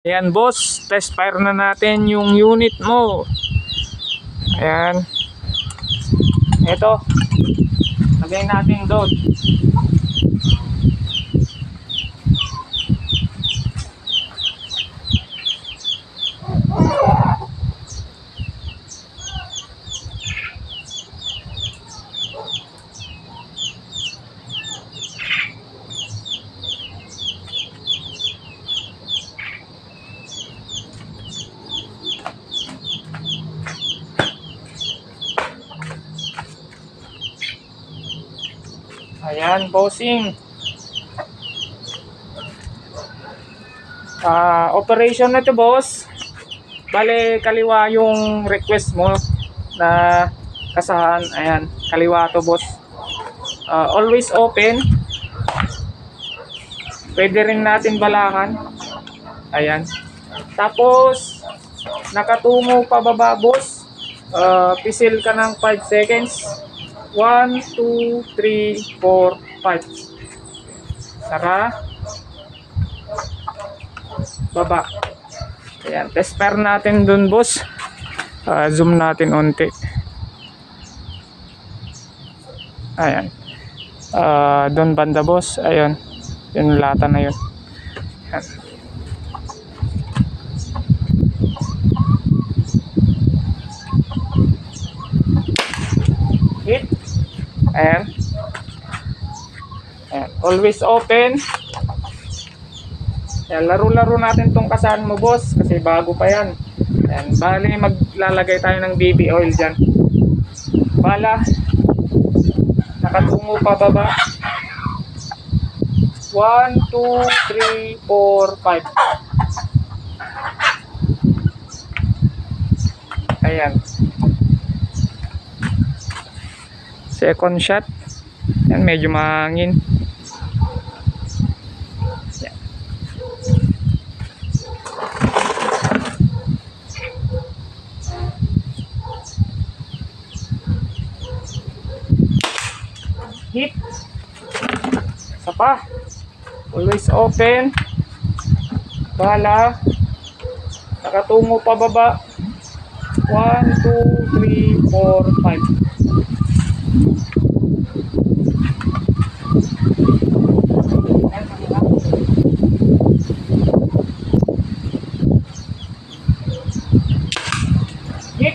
Ayan boss, test fire na natin yung unit mo. Ayan. Ito. Lagay natin doon. Ayan, bossing. Operation na to boss. Bale, kaliwa yung request mo na kasahan. Ayan, kaliwa to boss. Always open. Pwede rin natin balakan. Ayan. Tapos, nakatungo pababa boss. Pisil ka ng 5 seconds. 1, 2, 3, 4, 5. Saka baba. Ayan, test fire natin dun boss. Zoom natin unti. Ayan. Dun banda boss. Ayan. Yung lata na yun. Ayan. Hit. Ayan. Ayan. Always open. Ayan. Laro-laro natin tong kasahan mo boss. Kasi bago pa yan. Ayan. Bali maglalagay tayo ng BB oil dyan. Bala. Nakatungo pa baba. 1, 2, 3, 4, 5. Ayan. Second shot. Yan, medyo mahangin. Yan. Hit. Isa pa. Always open. Bala. Nakatungo pa baba. 1, 2, 3, 4, 5. Hit.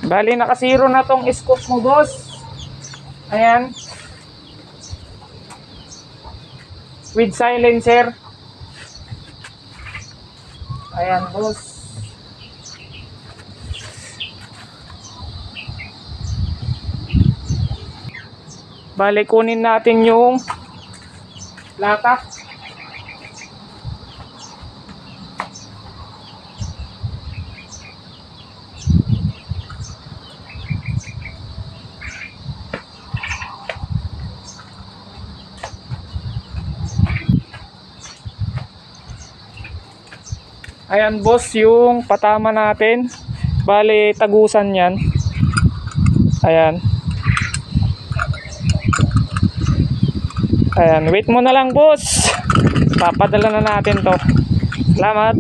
Bali nakasiro na tong scope mo boss. Ayan. With silencer. Ayan boss. Bali kunin natin yung lata. Ayan boss, yung patama natin. Bali tagusan yan. Ayan. Ayan, wait mo na lang boss. Papadala na natin to. Salamat.